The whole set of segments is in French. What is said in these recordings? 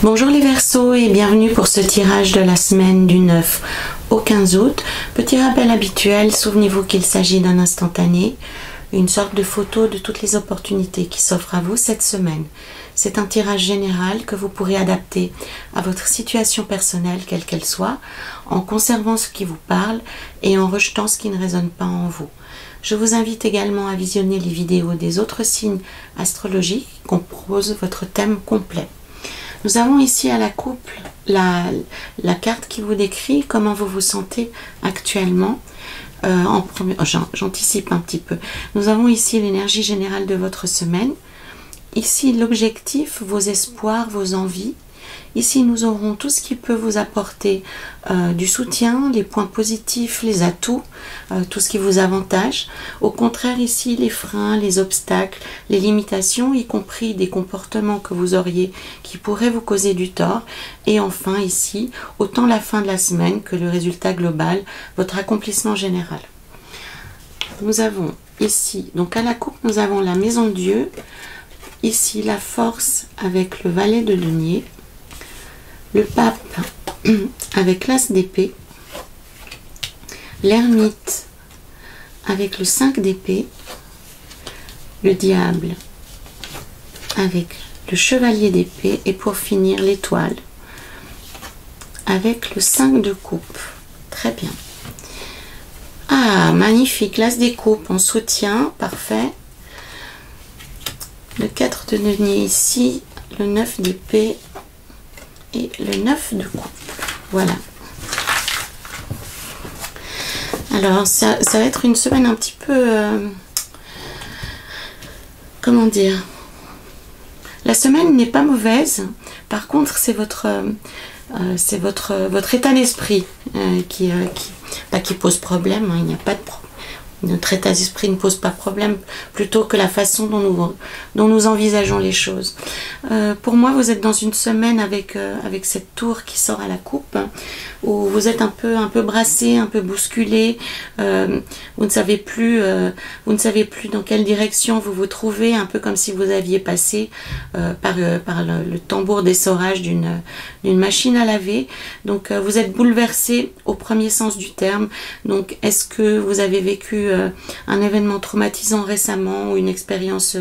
Bonjour les Verseaux et bienvenue pour ce tirage de la semaine du 9 au 15 août. Petit rappel habituel, souvenez-vous qu'il s'agit d'un instantané, une sorte de photo de toutes les opportunités qui s'offrent à vous cette semaine. C'est un tirage général que vous pourrez adapter à votre situation personnelle, quelle qu'elle soit, en conservant ce qui vous parle et en rejetant ce qui ne résonne pas en vous. Je vous invite également à visionner les vidéos des autres signes astrologiques qui composent votre thème complet. Nous avons ici à la coupe la carte qui vous décrit comment vous vous sentez actuellement. J'anticipe un petit peu. Nous avons ici l'énergie générale de votre semaine. Ici l'objectif, vos espoirs, vos envies. Ici nous aurons tout ce qui peut vous apporter du soutien, les points positifs, les atouts, tout ce qui vous avantage. Au contraire ici les freins, les obstacles, les limitations, y compris des comportements que vous auriez qui pourraient vous causer du tort. Et enfin ici, autant la fin de la semaine que le résultat global, votre accomplissement général. Nous avons ici, donc à la coupe nous avons la maison de Dieu, ici la force avec le valet de denier, le pape avec l'as d'épée, l'ermite avec le 5 d'épée, le diable avec le chevalier d'épée et pour finir l'étoile avec le 5 de coupe. Très bien. Ah, magnifique, l'as des coupes en soutien, parfait. Le 4 de denier ici, le 9 d'épée et le 9 de coupe. Voilà. Alors, ça va être une semaine un petit peu... comment dire? La semaine n'est pas mauvaise. Par contre, c'est votre état d'esprit qui pose problème. Hein, il n'y a pas de problème. Notre état d'esprit ne pose pas problème, plutôt que la façon dont nous envisageons les choses. Pour moi, vous êtes dans une semaine avec cette tour qui sort à la coupe, hein, où vous êtes un peu brassé, un peu bousculé. Vous ne savez plus dans quelle direction vous vous trouvez, un peu comme si vous aviez passé par le tambour d'essorage d'une machine à laver. Donc, vous êtes bouleversé au premier sens du terme. Donc, est-ce que vous avez vécu un événement traumatisant récemment ou une expérience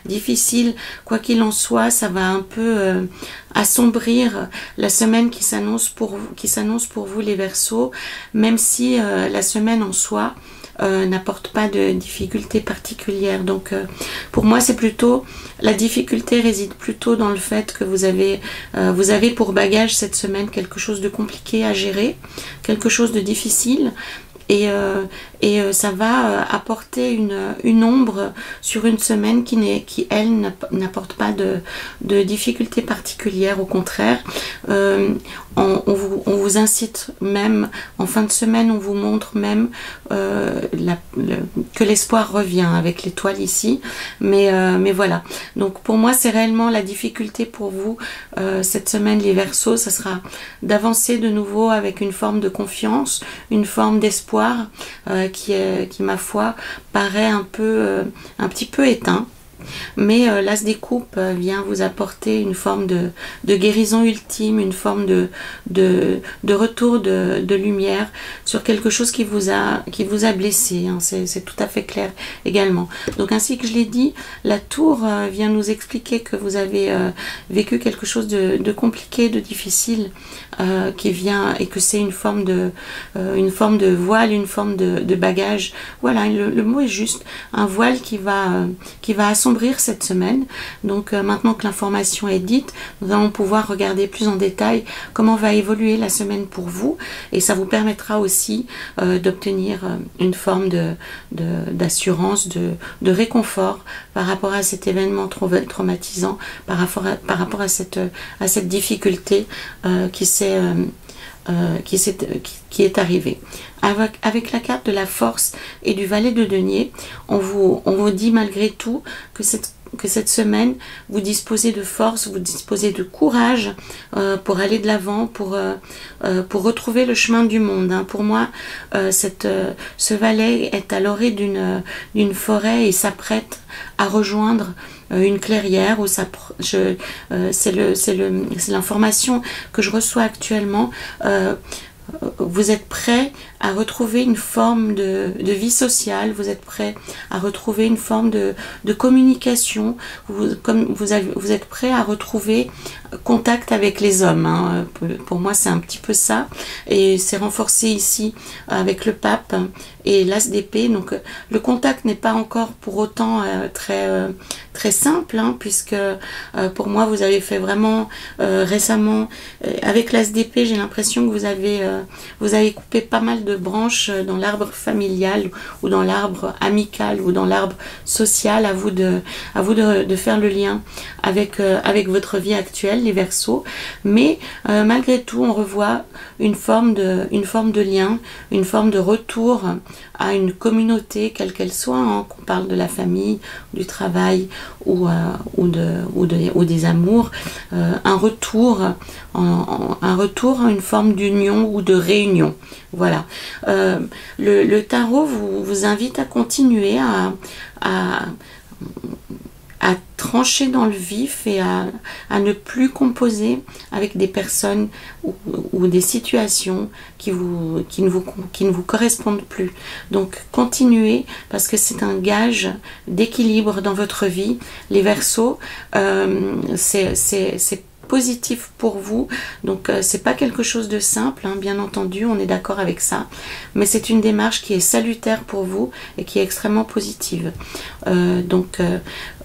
difficile? Quoi qu'il en soit, ça va un peu assombrir la semaine qui s'annonce pour vous les Verseaux, même si la semaine en soi n'apporte pas de difficultés particulières. Donc pour moi c'est plutôt, la difficulté réside plutôt dans le fait que vous avez pour bagage cette semaine quelque chose de compliqué à gérer, quelque chose de difficile. Et ça va apporter une ombre sur une semaine qui elle n'apporte pas de difficultés particulières. Au contraire, on vous incite même en fin de semaine, on vous montre même que l'espoir revient avec l'étoile ici, mais voilà. Donc pour moi c'est réellement la difficulté pour vous cette semaine les Verseaux, ça sera d'avancer de nouveau avec une forme de confiance, une forme d'espoir qui ma foi paraît un petit peu éteint. Mais l'as des coupes vient vous apporter une forme de guérison ultime, une forme de retour de lumière sur quelque chose qui vous a blessé, hein. C'est tout à fait clair également. Donc ainsi que je l'ai dit, la tour vient nous expliquer que vous avez vécu quelque chose de compliqué, de difficile, qui vient, et que c'est une forme de voile, une forme de bagage. Voilà, le mot est juste, un voile qui va assombrir cette semaine. Donc maintenant que l'information est dite, nous allons pouvoir regarder plus en détail comment va évoluer la semaine pour vous, et ça vous permettra aussi d'obtenir une forme d'assurance, de réconfort par rapport à cet événement traumatisant, par rapport à cette difficulté qui est arrivé. Avec la carte de la force et du valet de denier, on vous dit malgré tout que que cette semaine, vous disposez de force, vous disposez de courage pour aller de l'avant, pour retrouver le chemin du monde. Hein. Pour moi, ce valet est à l'orée d'une forêt et s'apprête à rejoindre une clairière où c'est l'information que je reçois actuellement. Vous êtes prêt à retrouver une forme de vie sociale, vous êtes prêt à retrouver une forme de communication, vous êtes prêt à retrouver contact avec les hommes. Hein. Pour moi, c'est un petit peu ça. Et c'est renforcé ici avec le pape et l'as d'épée. Donc, le contact n'est pas encore pour autant très simple, hein, puisque pour moi, vous avez fait vraiment récemment, avec l'as d'épée, j'ai l'impression que vous avez coupé pas mal de branches dans l'arbre familial ou dans l'arbre amical ou dans l'arbre social. À vous de faire le lien avec votre vie actuelle, les Verseaux. Mais malgré tout, on revoit une forme de lien, une forme de retour à une communauté, quelle qu'elle soit, hein, qu'on parle de la famille, du travail ou des amours, un retour à une forme d'union ou de réunion. Voilà. Le tarot vous invite à continuer à trancher dans le vif et à ne plus composer avec des personnes ou des situations qui ne vous correspondent plus. Donc continuez, parce que c'est un gage d'équilibre dans votre vie. Les Verseaux, c'est positif pour vous, donc c'est pas quelque chose de simple, hein, bien entendu, on est d'accord avec ça, mais c'est une démarche qui est salutaire pour vous et qui est extrêmement positive. Donc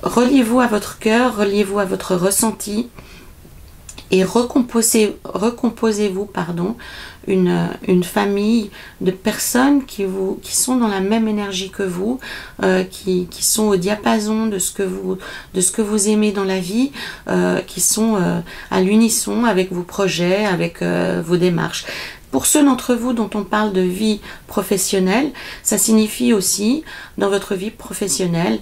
reliez-vous à votre cœur, reliez-vous à votre ressenti et recomposez-vous une famille de personnes qui sont dans la même énergie que vous, qui sont au diapason de ce que vous aimez dans la vie, qui sont à l'unisson avec vos projets, avec vos démarches. Pour ceux d'entre vous dont on parle de vie professionnelle, ça signifie aussi, dans votre vie professionnelle,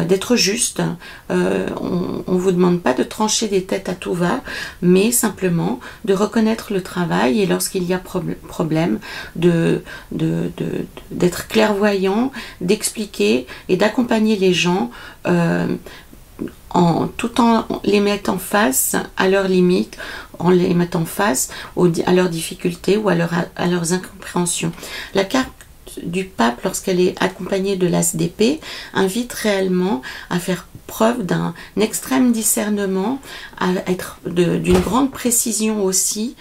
d'être juste. On ne vous demande pas de trancher des têtes à tout va, mais simplement de reconnaître le travail et lorsqu'il y a problème, d'être clairvoyant, d'expliquer et d'accompagner les gens tout en les mettant face à leurs limites, en les mettant face à leurs difficultés ou à leurs incompréhensions. La carte du pape, lorsqu'elle est accompagnée de l'as d'épée, invite réellement à faire preuve d'un extrême discernement, à être d'une grande précision aussi.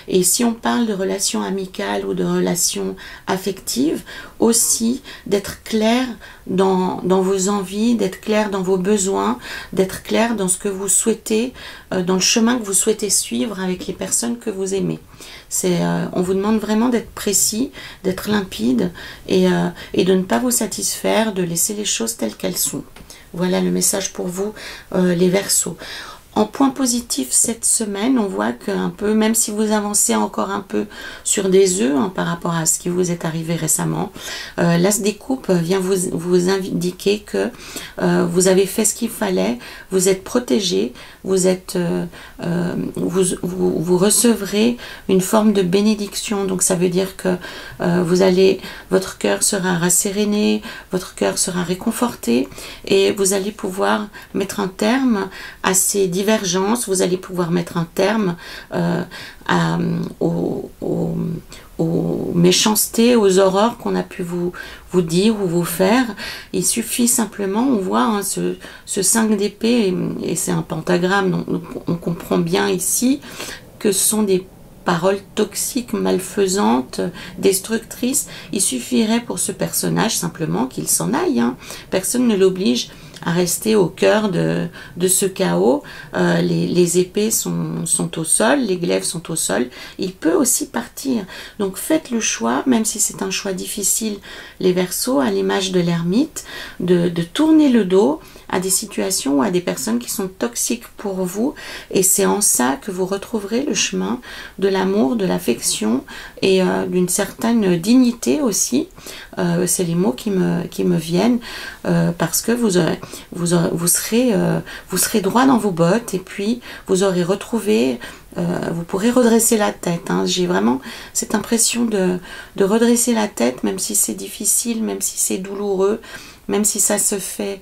Et si on parle de relations amicales ou de relations affectives, aussi d'être clair dans vos envies, d'être clair dans vos besoins, d'être clair dans ce que vous souhaitez, dans le chemin que vous souhaitez suivre avec les personnes que vous aimez. On vous demande vraiment d'être précis, d'être limpide et de ne pas vous satisfaire, de laisser les choses telles qu'elles sont. Voilà le message pour vous, les Verseaux. En point positif cette semaine, on voit qu'un peu, même si vous avancez encore un peu sur des œufs, hein, par rapport à ce qui vous est arrivé récemment, l'as des coupes vient vous indiquer que vous avez fait ce qu'il fallait, vous êtes protégé, vous recevrez une forme de bénédiction. Donc ça veut dire que votre cœur sera rasséréné, votre cœur sera réconforté et vous allez pouvoir mettre un terme à ces divergences, vous allez pouvoir mettre un terme aux méchancetés, aux horreurs qu'on a pu vous dire ou vous faire. Il suffit simplement, on voit hein, ce 5 d'épée, et c'est un pentagramme, donc on comprend bien ici que ce sont des paroles toxiques, malfaisantes, destructrices. Il suffirait pour ce personnage simplement qu'il s'en aille. Hein. Personne ne l'oblige à rester au cœur de ce chaos. Les épées sont au sol, les glaives sont au sol. Il peut aussi partir. Donc faites le choix, même si c'est un choix difficile, les Verseaux, à l'image de l'ermite, de tourner le dos à des situations ou à des personnes qui sont toxiques pour vous, et c'est en ça que vous retrouverez le chemin de l'amour, de l'affection et d'une certaine dignité aussi. C'est les mots qui me viennent, parce que vous serez droit dans vos bottes, et puis vous aurez retrouvé, vous pourrez redresser la tête, hein. J'ai vraiment cette impression de redresser la tête, même si c'est difficile, même si c'est douloureux, même si ça se fait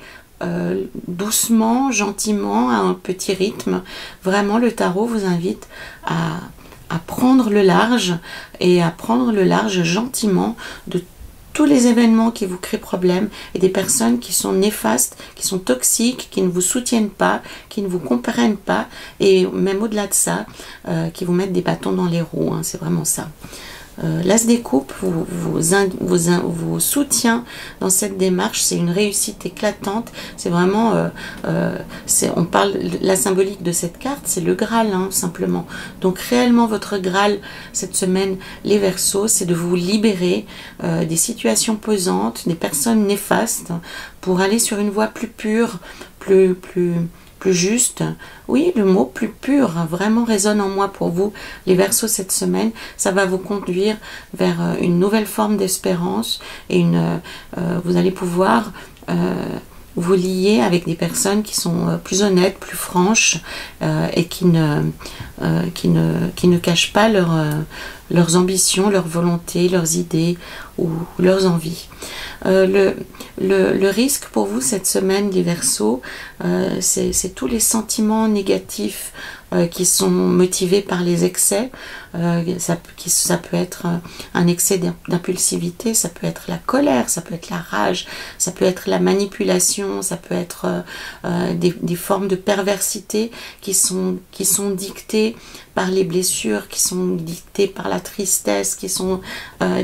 doucement, gentiment, à un petit rythme. Vraiment, le tarot vous invite à prendre le large, et à prendre le large gentiment de tous les événements qui vous créent problème, et des personnes qui sont néfastes, qui sont toxiques, qui ne vous soutiennent pas, qui ne vous comprennent pas, et même au-delà de ça, qui vous mettent des bâtons dans les roues, hein, c'est vraiment ça. L'As des coupes vous soutient dans cette démarche. C'est une réussite éclatante. C'est vraiment, on parle, la symbolique de cette carte, c'est le Graal, hein, simplement. Donc réellement, votre Graal cette semaine, les Verseaux, c'est de vous libérer des situations pesantes, des personnes néfastes, pour aller sur une voie plus pure, plus juste. Oui, le mot plus pur vraiment résonne en moi pour vous, les Verseaux, cette semaine. Ça va vous conduire vers une nouvelle forme d'espérance, et vous allez pouvoir vous lier avec des personnes qui sont plus honnêtes, plus franches, et qui ne cachent pas leurs ambitions, leurs volontés, leurs idées ou leurs envies. Le risque pour vous cette semaine, les Verseaux, c'est tous les sentiments négatifs qui sont motivés par les excès. Ça peut être un excès d'impulsivité, ça peut être la colère, ça peut être la rage, ça peut être la manipulation, ça peut être des formes de perversité qui sont dictées par les blessures, qui sont dictées par la tristesse, qui sont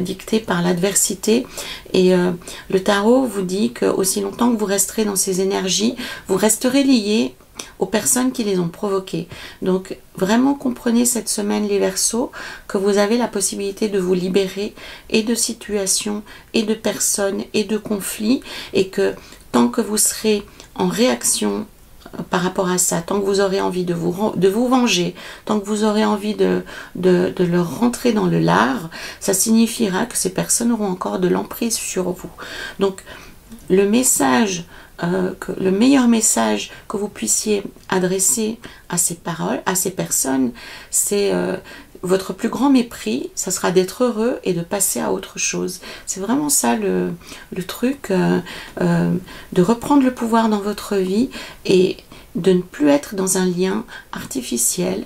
dictées par l'adversité. Et le tarot vous dit que aussi longtemps que vous resterez dans ces énergies, vous resterez liés aux personnes qui les ont provoquées. Donc vraiment comprenez cette semaine, les Verseaux, que vous avez la possibilité de vous libérer et de situations et de personnes et de conflits, et que tant que vous serez en réaction par rapport à ça, tant que vous aurez envie de vous venger, tant que vous aurez envie de leur rentrer dans le lard, ça signifiera que ces personnes auront encore de l'emprise sur vous. Donc le meilleur message que vous puissiez adresser à ces paroles, à ces personnes, c'est votre plus grand mépris, ça sera d'être heureux et de passer à autre chose. C'est vraiment ça le truc, de reprendre le pouvoir dans votre vie, et de ne plus être dans un lien artificiel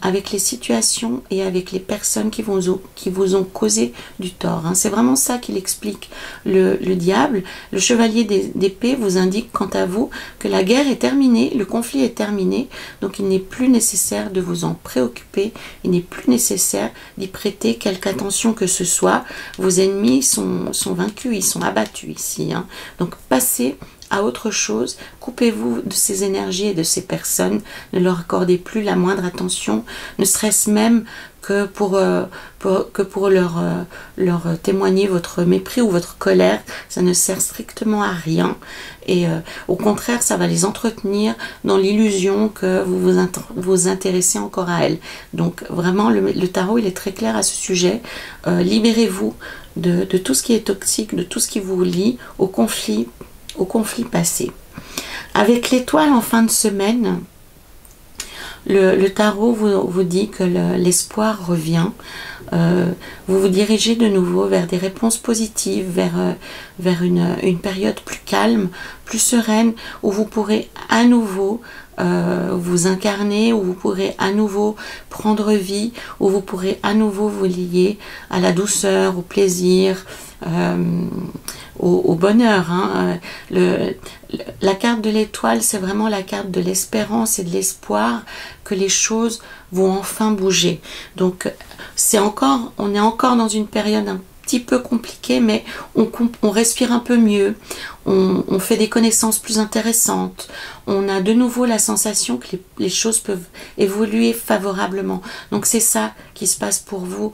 avec les situations et avec les personnes qui vous ont causé du tort, hein. C'est vraiment ça qu'il explique le diable. Le chevalier d'épée vous indique quant à vous que la guerre est terminée, le conflit est terminé, donc il n'est plus nécessaire de vous en préoccuper, il n'est plus nécessaire d'y prêter quelque attention que ce soit. Vos ennemis sont vaincus, ils sont abattus ici, hein. Donc passez à autre chose, coupez-vous de ces énergies et de ces personnes, ne leur accordez plus la moindre attention, ne serait-ce même que pour leur témoigner votre mépris ou votre colère. Ça ne sert strictement à rien, et au contraire, ça va les entretenir dans l'illusion que vous vous intéressez encore à elles. Donc vraiment, le tarot, il est très clair à ce sujet. Libérez-vous de tout ce qui est toxique, de tout ce qui vous lie au conflit passé. Avec l'étoile en fin de semaine, le tarot vous dit que l'espoir revient. Vous vous dirigez de nouveau vers des réponses positives, vers une période plus calme, plus sereine, où vous pourrez à nouveau vous incarner, où vous pourrez à nouveau prendre vie, où vous pourrez à nouveau vous lier à la douceur, au plaisir, au bonheur, hein. La carte de l'étoile, c'est vraiment la carte de l'espérance et de l'espoir que les choses vont enfin bouger. Donc on est encore dans une période un petit peu compliqué, mais on respire un peu mieux, on fait des connaissances plus intéressantes, on a de nouveau la sensation que les choses peuvent évoluer favorablement. Donc c'est ça qui se passe pour vous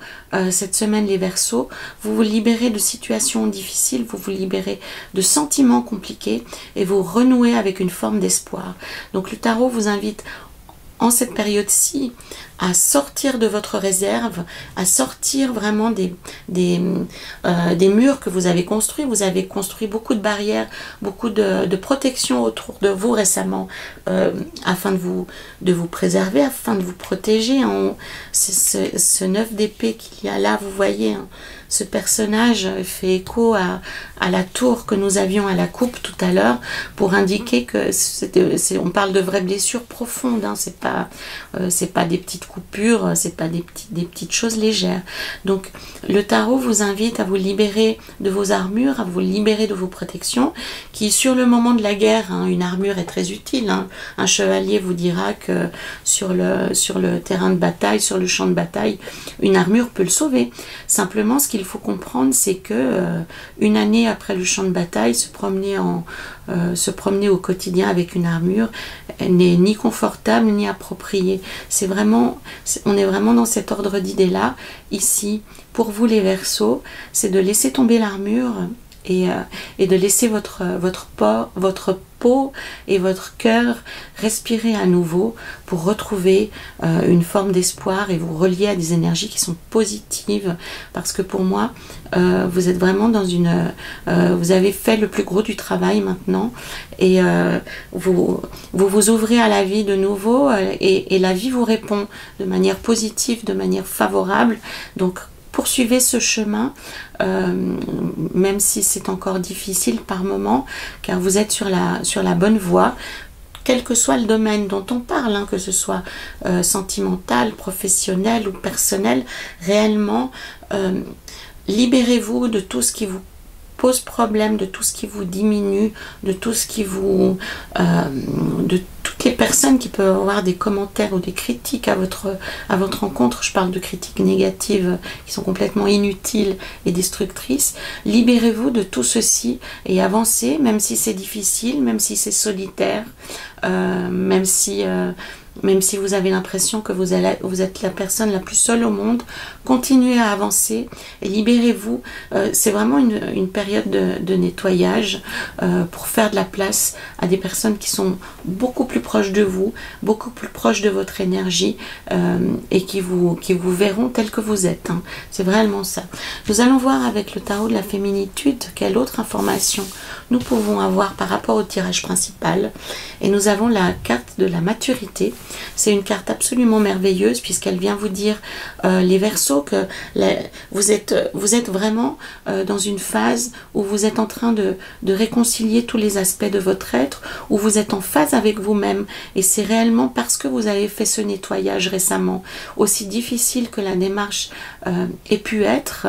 cette semaine, les Verseaux. Vous vous libérez de situations difficiles, vous vous libérez de sentiments compliqués et vous renouez avec une forme d'espoir. Donc le tarot vous invite en cette période-ci à sortir de votre réserve, à sortir vraiment des murs que vous avez construits. Vous avez construit beaucoup de barrières, beaucoup de protections autour de vous récemment, afin de vous préserver, afin de vous protéger. Ce 9 d'épée qu'il y a là, vous voyez, hein, ce personnage fait écho à la tour que nous avions à la coupe tout à l'heure, pour indiquer que on parle de vraies blessures profondes, hein, c'est pas des petites coupures, c'est pas des petites choses légères. Donc le tarot vous invite à vous libérer de vos armures, à vous libérer de vos protections, qui sur le moment de la guerre, hein, une armure est très utile, hein. Un chevalier vous dira que sur le terrain de bataille, sur le champ de bataille, une armure peut le sauver. Simplement, ce qu'il faut comprendre, c'est que une année après le champ de bataille, se promener au quotidien avec une armure n'est ni confortable ni approprié. On est vraiment dans cet ordre d'idées là ici. Pour vous les Verseaux, c'est de laisser tomber l'armure et de laisser votre peau et votre cœur respirer à nouveau pour retrouver une forme d'espoir et vous relier à des énergies qui sont positives, parce que pour moi vous êtes vraiment dans vous avez fait le plus gros du travail maintenant, et vous ouvrez à la vie de nouveau, et la vie vous répond de manière positive, de manière favorable. Donc poursuivez ce chemin, même si c'est encore difficile par moment, car vous êtes sur la bonne voie, quel que soit le domaine dont on parle, hein, que ce soit sentimental, professionnel ou personnel. Réellement, libérez-vous de tout ce qui vous pose problème, de tout ce qui vous diminue, de tout ce qui vous... de toutes les personnes qui peuvent avoir des commentaires ou des critiques à votre encontre. Je parle de critiques négatives qui sont complètement inutiles et destructrices. Libérez-vous de tout ceci et avancez, même si c'est difficile, même si c'est solitaire, même si vous avez l'impression que vous êtes la personne la plus seule au monde. Continuez à avancer et libérez-vous. C'est vraiment une période de nettoyage pour faire de la place à des personnes qui sont beaucoup plus proches de vous, beaucoup plus proches de votre énergie, et qui vous verront tel que vous êtes, hein. C'est vraiment ça. Nous allons voir avec le tarot de la féminitude quelle autre information nous pouvons avoir par rapport au tirage principal. Et nous avons la carte de la maturité. C'est une carte absolument merveilleuse, puisqu'elle vient vous dire, les Verseaux, que vous êtes vraiment dans une phase où vous êtes en train de réconcilier tous les aspects de votre être, où vous êtes en phase avec vous-même. Et c'est réellement parce que vous avez fait ce nettoyage récemment, aussi difficile que la démarche ait pu être,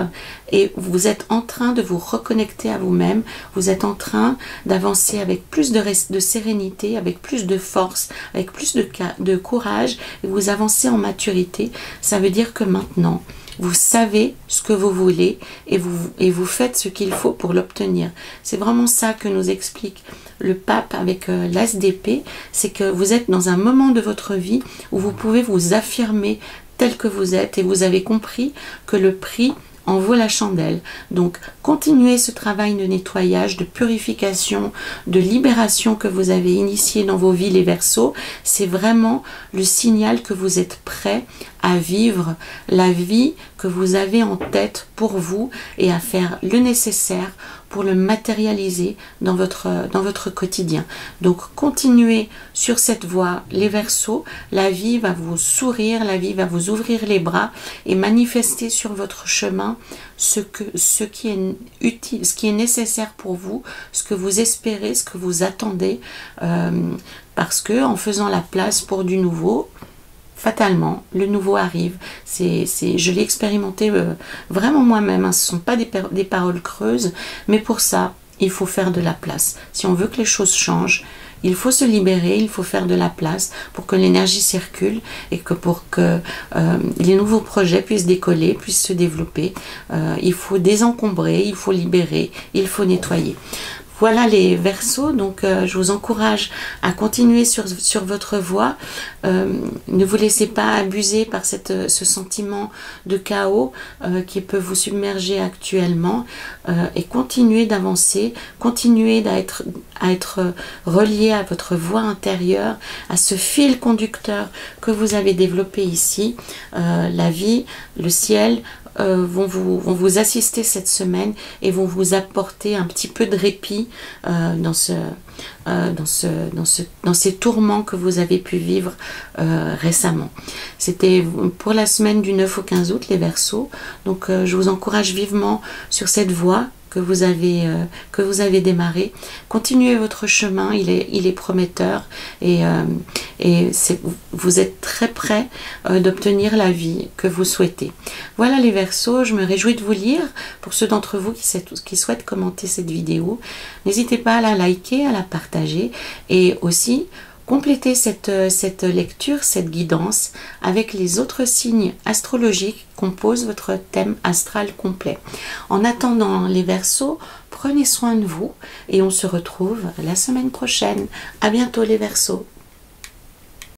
et vous êtes en train de vous reconnecter à vous-même, vous êtes en train d'avancer avec plus de sérénité, avec plus de force, avec plus de courage, et vous avancez en maturité. Ça veut dire que maintenant, vous savez ce que vous voulez et vous faites ce qu'il faut pour l'obtenir. C'est vraiment ça que nous explique le pape avec l'as d'épée, c'est que vous êtes dans un moment de votre vie où vous pouvez vous affirmer tel que vous êtes, et vous avez compris que le prix en vaut la chandelle. Donc continuez ce travail de nettoyage, de purification, de libération que vous avez initié dans vos vies les Verseaux. C'est vraiment le signal que vous êtes prêts à vivre la vie que vous avez en tête pour vous, et à faire le nécessaire pour le matérialiser dans votre quotidien. Donc continuez sur cette voie les Verseaux. La vie va vous sourire, la vie va vous ouvrir les bras et manifester sur votre chemin ce qui est utile, ce qui est nécessaire pour vous, ce que vous espérez, ce que vous attendez, parce que en faisant la place pour du nouveau, fatalement, le nouveau arrive. Je l'ai expérimenté vraiment moi-même, hein. Ce ne sont pas des paroles creuses, mais pour ça, il faut faire de la place. Si on veut que les choses changent, il faut se libérer, il faut faire de la place pour que l'énergie circule et que pour que les nouveaux projets puissent décoller, puissent se développer. Il faut désencombrer, il faut libérer, il faut nettoyer. Voilà les Verseaux, donc je vous encourage à continuer sur votre voie. Ne vous laissez pas abuser par ce sentiment de chaos qui peut vous submerger actuellement et continuez d'avancer, continuez à être relié à votre voie intérieure, à ce fil conducteur que vous avez développé ici. La vie, le ciel, vont vous assister cette semaine et vont vous apporter un petit peu de répit dans ces tourments que vous avez pu vivre récemment. C'était pour la semaine du 9 au 15 août, les Verseaux. Donc je vous encourage vivement sur cette voie que vous avez démarré. Continuez votre chemin, il est prometteur et vous êtes très près d'obtenir la vie que vous souhaitez. Voilà les Verseaux, je me réjouis de vous lire. Pour ceux d'entre vous qui souhaitent commenter cette vidéo, n'hésitez pas à la liker, à la partager et aussi complétez cette lecture, cette guidance avec les autres signes astrologiques qui composent votre thème astral complet. En attendant les Verseaux, prenez soin de vous et on se retrouve la semaine prochaine. À bientôt les Verseaux.